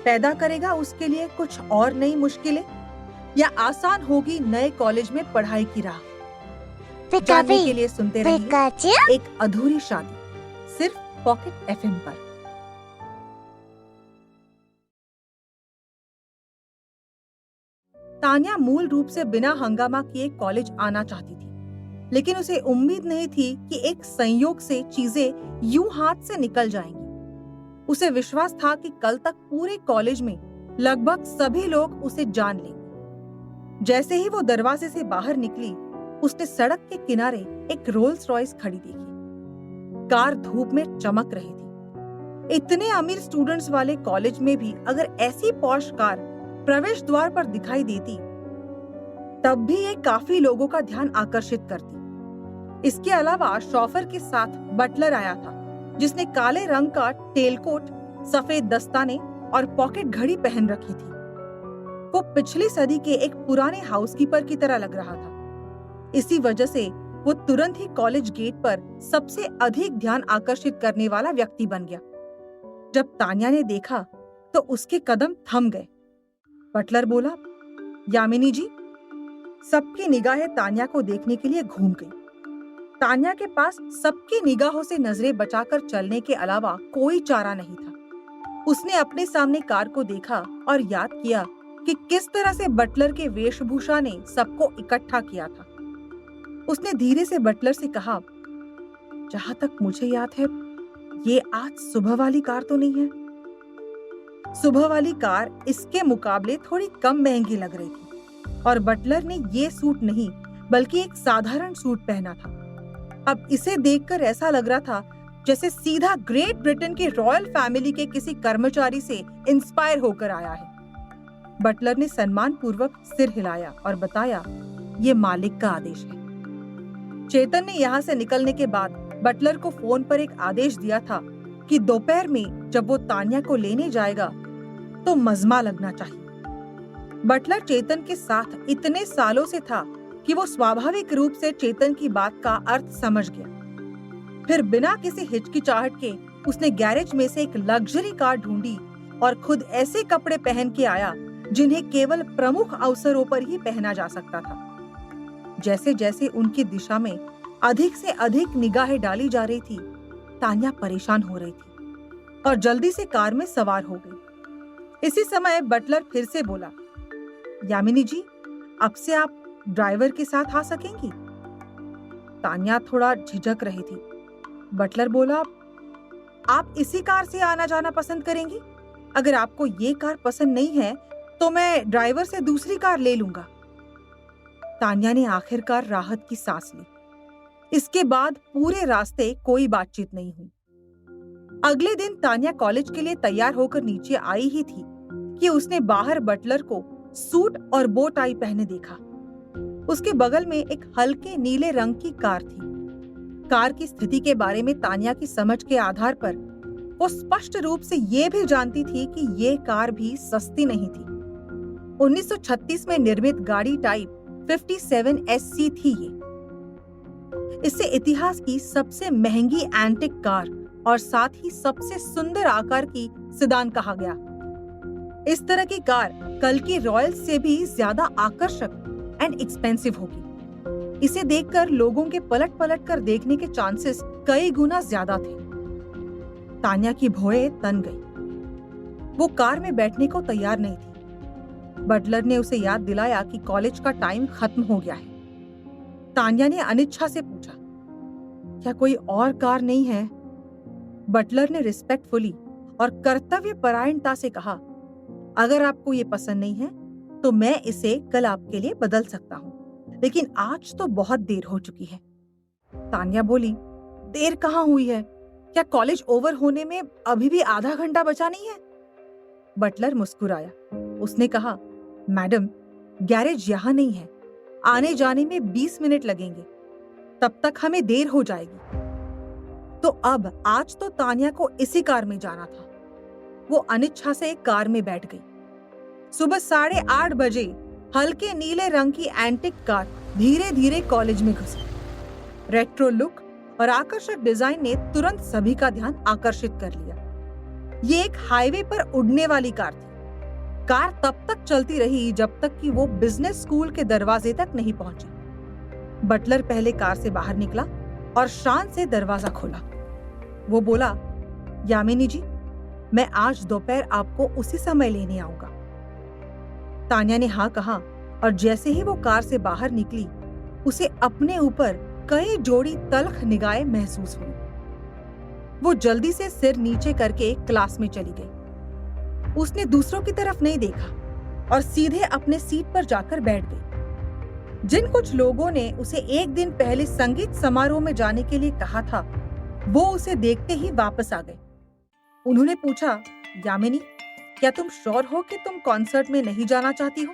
S1: पैदा करेगा उसके लिए कुछ और नई मुश्किलें, या आसान होगी नए कॉलेज में पढ़ाई की राह? जानने के लिए सुनते रहिए एक अधूरी शादी, सिर्फ पॉकेट एफएम पर। तान्या मूल रूप से बिना हंगामा किए कॉलेज आना चाहती थी, लेकिन उसे उम्मीद नहीं थी कि एक संयोग से चीजें यूं हाथ से निकल जाएंगी। उसे विश्वास था कि कल तक पूरे कॉलेज में लगभग सभी लोग उसे जान लेंगे। जैसे ही वो दरवाजे से बाहर निकली, उसने सड़क के किनारे एक रोल्स रॉयस खड़ी देखी। कार धूप में चमक रही थी। इतने अमीर स्टूडेंट्स वाले कॉलेज में भी अगर ऐसी पॉश कार प्रवेश द्वार पर दिखाई देती, तब भी ये काफी लोगों का ध्यान आकर्षित करती। इसके अलावा शॉफर के साथ बटलर आया था, जिसने काले रंग का टेलकोट, सफेद दस्ताने और पॉकेट घड़ी पहन रखी थी। वो पिछली सदी के एक पुराने हाउसकीपर की तरह लग रहा था। इसी वजह से वो तुरंत ही कॉलेज गेट पर सबसे अधिक ध्यान आकर्षित करने वाला व्यक्ति बन गया। जब तान्या ने देखा तो उसके कदम थम गए। बटलर बोला, यामिनी जी। सबकी निगाहें तान्या को देखने के लिए घूम गई। तान्या के पास सबकी निगाहों से नजरें बचाकर चलने के अलावा कोई चारा नहीं था। उसने अपने सामने कार को देखा और याद किया कि किस तरह से बटलर के वेशभूषा ने सबको इकट्ठा किया था। उसने धीरे से बटलर से कहा, जहां तक मुझे याद है, ये आज सुबह वाली कार तो नहीं है। सुबह वाली कार इसके मुकाबले थोड़ी कम महंगी लग रही थी और बटलर ने ये सूट नहीं बल्कि एक साधारण सूट पहना था। अब इसे देखकर ऐसा लग रहा था जैसे सीधा ग्रेट ब्रिटेन की रॉयल फैमिली के किसी कर्मचारी से इंस्पायर होकर आया है। बटलर ने सम्मान पूर्वक सिर हिलाया और बताया, ये मालिक का आदेश है। चेतन ने यहाँ से निकलने के बाद बटलर को फोन पर एक आदेश दिया था कि दोपहर में जब वो तान्या को लेने जाएगा तो मजमा लगना चाहिए। बटलर चेतन के साथ इतने सालों से था कि वो स्वाभाविक रूप से चेतन की बात का अर्थ समझ गया। फिर बिना किसी हिचकिचाहट के उसने गैरेज में से एक लग्जरी कार ढूंढी और खुद ऐसे कपड़े पहन के आया जिन्हें केवल प्रमुख अवसरों पर ही पहना जा सकता था। जैसे जैसे उनकी दिशा में अधिक से अधिक निगाहें डाली जा रही थी, तान्या परेशान हो रही थी और जल्दी से कार में सवार हो गई। इसी समय बटलर फिर से बोला, यामिनी जी, अब से आप ड्राइवर के साथ आ सकेंगी? तान्या थोड़ा झिझक रही थी। बटलर बोला, आप इसी कार से आना जाना पसंद करेंगी? अगर आपको ये कार पसंद नहीं है तो मैं ड्राइवर से दूसरी कार ले लूंगा। तान्या ने आखिरकार राहत की सांस ली। इसके बाद पूरे रास्ते कोई बातचीत नहीं हुई। अगले दिन तान्या कॉलेज के लिए तैयार होकर नीचे आई ही थी कि उसने बाहर बटलर को सूट और बो टाई पहने देखा। उसके बगल में एक हल्के नीले रंग की कार थी। कार की स्थिति के बारे में तान्या की समझ के आधार पर वो स्पष्ट रूप से ये भी जानती थी कि ये कार भी सस्ती नहीं थी। 1936 में निर्मित गाड़ी टाइप 57 SC थी ये। इसे इतिहास की सबसे महंगी एंटिक कार और साथ ही सबसे सुंदर आकार की सिडान कहा गया। इस तरह की कार कल की रॉयल से भी ज्यादा आकर्षक एंड एक्सपेंसिव होगी। इसे देखकर लोगों के पलट पलट कर देखने के चांसेस कई गुना ज्यादा थे। तान्या की भौहें तन गई। वो कार में बैठने को तैयार नहीं थी। बटलर ने उसे याद दिलाया कि कॉलेज का टाइम खत्म हो गया है। तान्या ने अनिच्छा से पूछा, क्या कोई और कार नहीं है? बटलर ने रिस्पेक्टफुली और कर्तव्य परायणता से कहा, अगर आपको ये पसंद नहीं है तो मैं इसे कल आपके लिए बदल सकता हूँ, लेकिन आज तो बहुत देर हो चुकी है। तान्या बोली, देर कहाँ हुई है? क्या कॉलेज ओवर होने में अभी भी आधा घंटा बचा नहीं है? बटलर मुस्कुराया। उसने कहा, मैडम, गैरेज यहाँ नहीं है। आने जाने में 20 मिनट लगेंगे, तब तक हमें देर हो जाएगी। तो अब आज तो तान्या को इसी कार में जाना था। वो अनिच्छा से कार में बैठ गई। सुबह 8:30 बजे हल्के नीले रंग की एंटिक कार धीरे धीरे कॉलेज में घुसी। रेट्रो लुक और आकर्षक डिजाइन ने तुरंत सभी का ध्यान आकर्षित कर लिया। ये एक हाईवे पर उड़ने वाली कार थी। कार तब तक चलती रही जब तक कि वो बिजनेस स्कूल के दरवाजे तक नहीं पहुंची। बटलर पहले कार से बाहर निकला और शान से दरवाजा खोला। वो बोला, यामिनी जी, मैं आज दोपहर आपको उसी समय लेने आऊंगा। तान्या ने हाँ कहा और जैसे ही वो कार से बाहर निकली, उसे अपने ऊपर कई जोड़ी तल्ख निगाहें महसूस हुई। वो जल्दी से सिर नीचे करके क्लास में चली गई। उसने दूसरों की तरफ नहीं देखा और सीधे अपने सीट पर जाकर बैठ गई। जिन कुछ लोगों ने उसे एक दिन पहले संगीत समारोह में जाने के लिए कहा था, वो उसे देखते ही वापस आ गए। उन्होंने पूछा, यामिनी, क्या तुम श्योर हो कि तुम कॉन्सर्ट में नहीं जाना चाहती हो?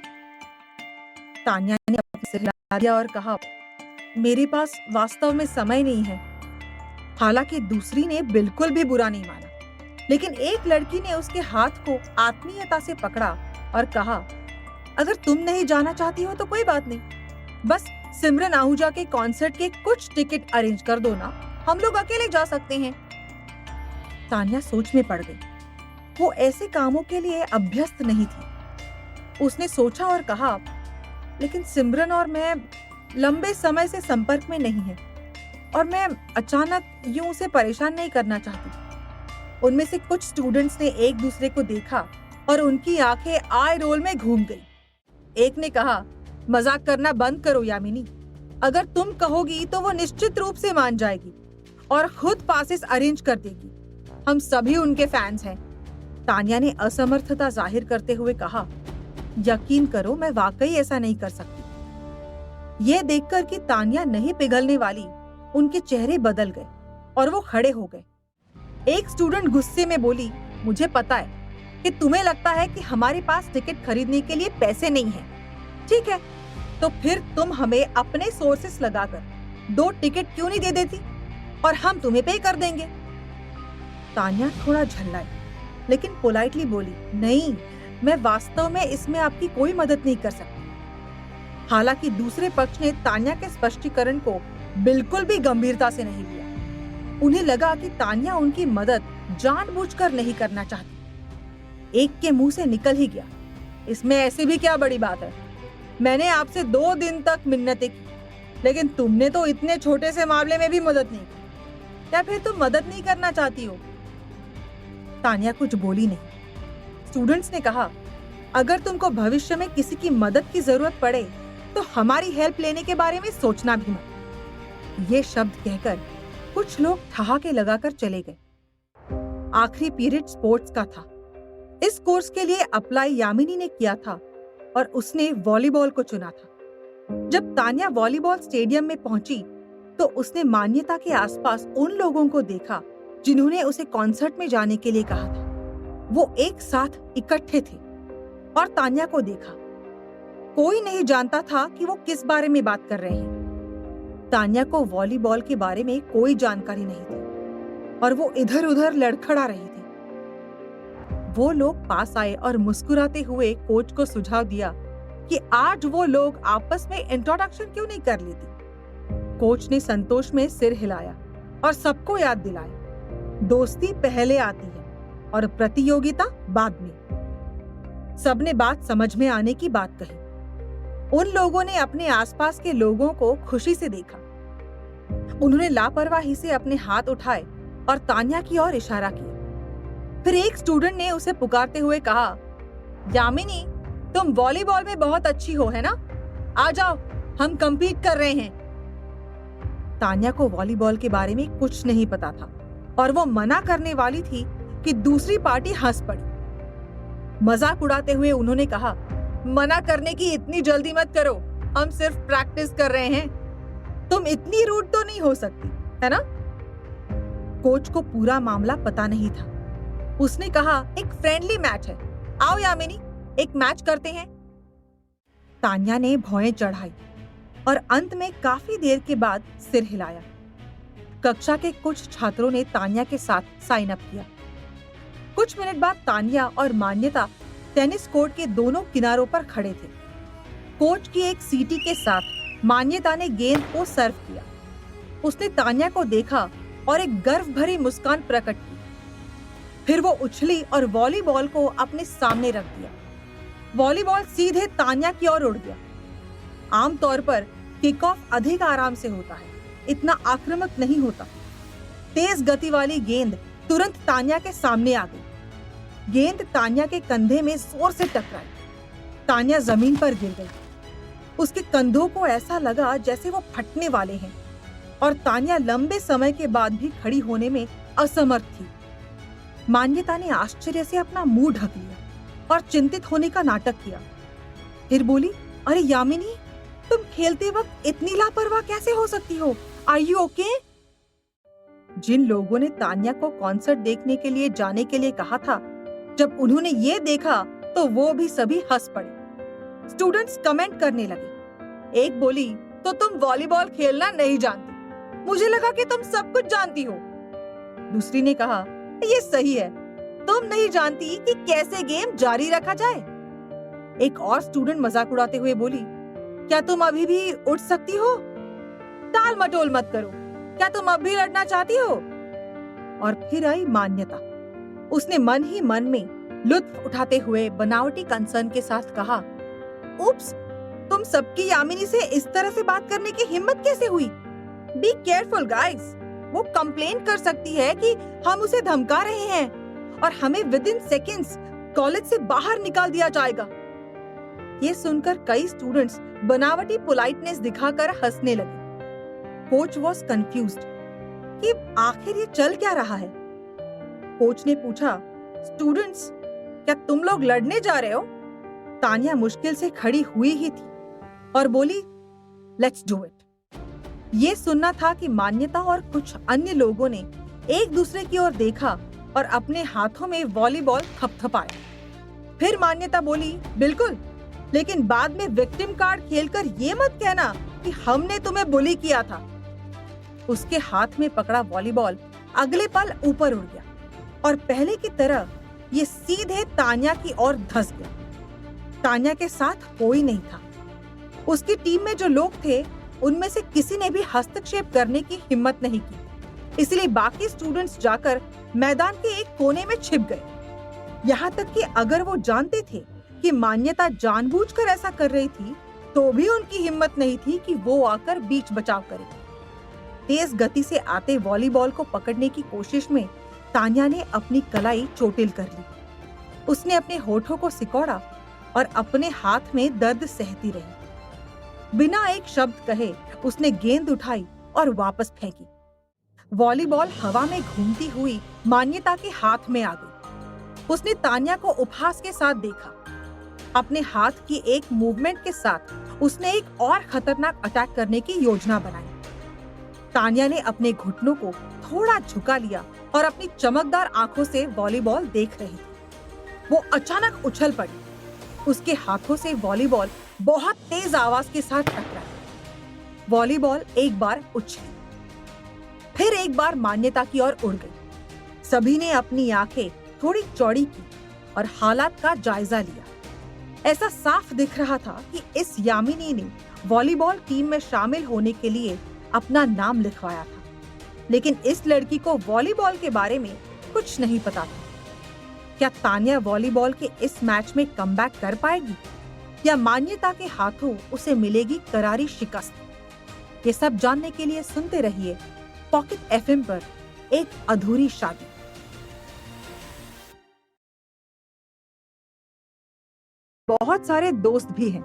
S1: तान्या ने अपने सिर हिला दिया और कहा, मेरे पास वास्तव में समय नहीं है। हालांकि दूसरी ने बिल्कुल भी बुरा नहीं माना, लेकिन एक लड़की ने उसके हाथ को आत्मीयता से पकड़ा और कहा, अगर तुम नहीं जाना चाहती हो तो कोई बात नहीं, बस सिमरन आहूजा के कॉन्सर्ट के कुछ टिकट अरेंज कर दो ना, हम लोग अकेले जा सकते हैं। तान्या सोच में पड़ गई। वो ऐसे कामों के लिए अभ्यस्त नहीं थी। उसने सोचा और कहा, लेकिन सिमरन और मैं लंबे समय से संपर्क में नहीं है और मैं अचानक यूं उसे परेशान नहीं करना चाहती। उनमें से कुछ स्टूडेंट्स ने एक दूसरे को देखा और उनकी आंखें आई रोल में घूम गई। एक ने कहा, मजाक करना बंद करो यामिनी, अगर तुम कहोगी तो वो निश्चित रूप से मान जाएगी और खुद पासेस अरेंज कर देगी। हम सभी उनके फैंस हैं। तान्या ने असमर्थता जाहिर करते हुए कहा, यकीन करो मैं वाकई ऐसा नहीं कर सकती। ये देखकर कि तान्या नहीं पिघलने वाली, उनके चेहरे बदल गए और वो खड़े हो गए। एक स्टूडेंट गुस्से में बोली, मुझे पता है कि तुम्हें लगता है कि हमारे पास टिकट खरीदने के लिए पैसे नहीं हैं। ठीक है, तो फिर तुम हमें अपने सोर्सेस लगाकर 2 टिकट क्यों नहीं दे देती और हम तुम्हें पे कर देंगे। तान्या थोड़ा झल्लाई, लेकिन पोलाइटली बोली, नहीं, मैं वास्तव में इसमें आपकी कोई मदद नहीं कर सकती। हालांकि दूसरे पक्ष ने तान्या के स्पष्टीकरण को बिल्कुल भी गंभीरता से नहीं लिया। उन्हें लगा कि तान्या उनकी मदद जानबूझकर नहीं करना चाहती। एक के मुंह से निकल ही गया, इसमें ऐसी भी क्या बड़ी बात है, मैंने आपसे 2 दिन तक मिन्नतें की, लेकिन तुमने तो इतने छोटे से मामले में भी मदद नहीं की। क्या फिर तुम मदद नहीं करना चाहती हो? तान्या कुछ बोली नहीं। स्टूडेंट्स ने कहा, अगर तुमको भविष्य में किसी की मदद की जरूरत पड़े तो हमारी हेल्प लेने के बारे में सोचना भी मत। ये शब्द कहकर कुछ लोग ठहाके लगाकर चले गए। आखिरी पीरियड स्पोर्ट्स का था। इस कोर्स के लिए अप्लाई यामिनी ने किया था और उसने वॉलीबॉल को चुना था। जब तान्या वॉलीबॉल स्टेडियम में पहुंची तो उसने मान्यता के आसपास उन लोगों को देखा जिन्होंने उसे कॉन्सर्ट में जाने के लिए कहा था। वो एक साथ इकट्ठे थे और तान्या को देखा। कोई नहीं जानता था कि वो किस बारे में बात कर रहे हैं। तान्या को वॉलीबॉल के बारे में कोई जानकारी नहीं थी और वो इधर उधर लड़खड़ा रही थी। वो लोग पास आए और मुस्कुराते हुए कोच को सुझाव दिया कि आज वो लोग आपस में इंट्रोडक्शन क्यों नहीं कर लेती। कोच ने संतोष में सिर हिलाया और सबको याद दिलाया, दोस्ती पहले आती है और प्रतियोगिता बाद में। सबने बात समझ में आने की बात कही। उन लोगों ने अपने आसपास के लोगों को खुशी से देखा। उन्होंने लापरवाही से अपने हाथ उठाए और तान्या की ओर इशारा किया। फिर एक स्टूडेंट ने उसे पुकारते हुए कहा, यामिनी, तुम वॉलीबॉल में बहुत अच्छी हो, है ना? आ जाओ, हम कंपीट कर रहे हैं। तान्या को वॉलीबॉल के बारे में कुछ नहीं पता था और वो मना करने वाली थी कि दूसरी पार्टी हंस पड़ी। मजाक उड़ाते हुए उन्होंने कहा, मना करने की इतनी जल्दी मत करो, हम सिर्फ प्रैक्टिस कर रहे हैं। तुम इतनी रूड तो नहीं हो सकती, है ना? कोच को पूरा मामला पता नहीं था। उसने कहा, एक फ्रेंडली मैच है, आओ यामिनी, एक मैच करते हैं। तान्या ने भौएं चढ़ाई और अंत में काफी देर के बाद सिर हिलाया। कक्षा के कुछ छात्रों ने तान्या के साथ साइन अप किया। कुछ मिनट बाद तान्या और मान्यता टेनिस कोर्ट के दोनों किनारों पर खड़े थे। कोच की एक सीटी के साथ मान्यता ने गेंद को सर्व किया। उसने तान्या को देखा और एक गर्व भरी मुस्कान प्रकट की। फिर वो उछली और वॉलीबॉल को अपने सामने रख दिया। वॉलीबॉल सीधे तान्या की ओर उड़ गया। आमतौर पर किक ऑफ अधिक आराम से होता है, इतना आक्रामक नहीं होता। तेज गति वाली गेंद तुरंत तान्या के सामने आ गई। गेंद तान्या के कंधे में जोर से टकराई। तान्या जमीन पर गिर गई। उसके कंधों को ऐसा लगा जैसे वो फटने वाले हैं और तान्या लंबे समय के बाद भी खड़ी होने में असमर्थ थी। मान्यता ने आश्चर्य से अपना मुंह ढक लिया और चिंतित होने का नाटक किया। फिर बोली, अरे यामिनी, तुम खेलते वक्त इतनी लापरवाह कैसे हो सकती हो? Are you okay? जिन लोगों ने तान्या को कॉन्सर्ट देखने के लिए जाने के लिए कहा था, जब उन्होंने ये देखा तो वो भी सभी हंस पड़े। स्टूडेंट्स कमेंट करने लगे। एक बोली, तो तुम वॉलीबॉल खेलना नहीं जानती, मुझे लगा कि तुम सब कुछ जानती हो। दूसरी ने कहा, ये सही है, तुम नहीं जानती कि कैसे गेम जारी रखा जाए। एक और स्टूडेंट मजाक उड़ाते हुए बोली, क्या तुम अभी भी उठ सकती हो? टाल मटोल मत करो, क्या तुम अब भी लड़ना चाहती हो? और फिर आई मान्यता। उसने मन ही मन में लुत्फ उठाते हुए बनावटी कंसर्न के साथ कहा, उप्स, तुम सबकी यामिनी से इस तरह से बात करने की हिम्मत कैसे हुई? बी केयरफुल गाइस, वो कंप्लेन कर सकती है कि हम उसे धमका रहे हैं और हमें विद इन सेकेंड्स कॉलेज से बाहर निकाल दिया जाएगा। ये सुनकर कई स्टूडेंट्स बनावटी पोलाइटनेस दिखाकर हंसने लगे। कोच वॉज कंफ्यूज्ड कि आखिर ये चल क्या रहा है। कोच ने पूछा, स्टूडेंट्स, क्या तुम लोग लड़ने जा रहे हो? तानिया मुश्किल से खड़ी हुई ही थी और बोली, लेट्स डू इट। ये सुनना था कि मान्यता और कुछ अन्य लोगों ने एक दूसरे की ओर देखा और अपने हाथों में वॉलीबॉल थपथपाया। फिर मान्यता बोली, बिल्कुल, लेकिन बाद में विक्टिम कार्ड खेलकर ये मत कहना कि हमने तुम्हें बुली किया था। उसके हाथ में पकड़ा वॉलीबॉल अगले पल ऊपर उड़ गया और पहले की तरह ये सीधे तान्या की ओर धंस गया। तान्या के साथ कोई नहीं था। उसकी टीम में जो लोग थे उनमें से किसी ने भी हस्तक्षेप करने की हिम्मत नहीं की, इसलिए बाकी स्टूडेंट्स जाकर मैदान के एक कोने में छिप गए। यहाँ तक कि अगर वो जानते थे कि मान्यता जानबूझकर ऐसा कर रही थी, तो भी उनकी हिम्मत नहीं थी कि वो आकर बीच बचाव करे। तेज गति से आते वॉलीबॉल को पकड़ने की कोशिश में तान्या ने अपनी कलाई चोटिल कर ली। उसने अपने होठों को सिकोड़ा और अपने हाथ में दर्द सहती रही। बिना एक शब्द कहे उसने गेंद उठाई और वापस फेंकी। वॉलीबॉल हवा में घूमती हुई मान्यता के हाथ में आ गई। उसने तान्या को उपहास के साथ देखा। अपने हाथ की एक मूवमेंट के साथ उसने एक और खतरनाक अटैक करने की योजना बनाई। तान्या ने अपने घुटनों को थोड़ा झुका लिया और अपनी चमकदार आंखों से वॉलीबॉल देख रही थी। वो अचानक उछल पड़ी। उसके हाथों से वॉलीबॉल बहुत तेज आवाज के साथ टकराई। वॉलीबॉल एक बार उछली, फिर एक बार मान्यता की ओर उड़ गई। सभी ने अपनी आंखें थोड़ी चौड़ी की और हालात का जायजा लिया। ऐसा साफ दिख रहा था कि इस यामिनी ने वॉलीबॉल टीम में शामिल होने के लिए अपना नाम लिखवाया था, लेकिन इस लड़की को वॉलीबॉल के बारे में कुछ नहीं पता था। क्या तान्या वॉलीबॉल के इस मैच में कमबैक कर पाएगी या मान्यता के हाथों उसे मिलेगी करारी शिकस्त? ये सब जानने के लिए सुनते रहिए पॉकेट एफएम पर एक अधूरी शादी। बहुत सारे दोस्त भी हैं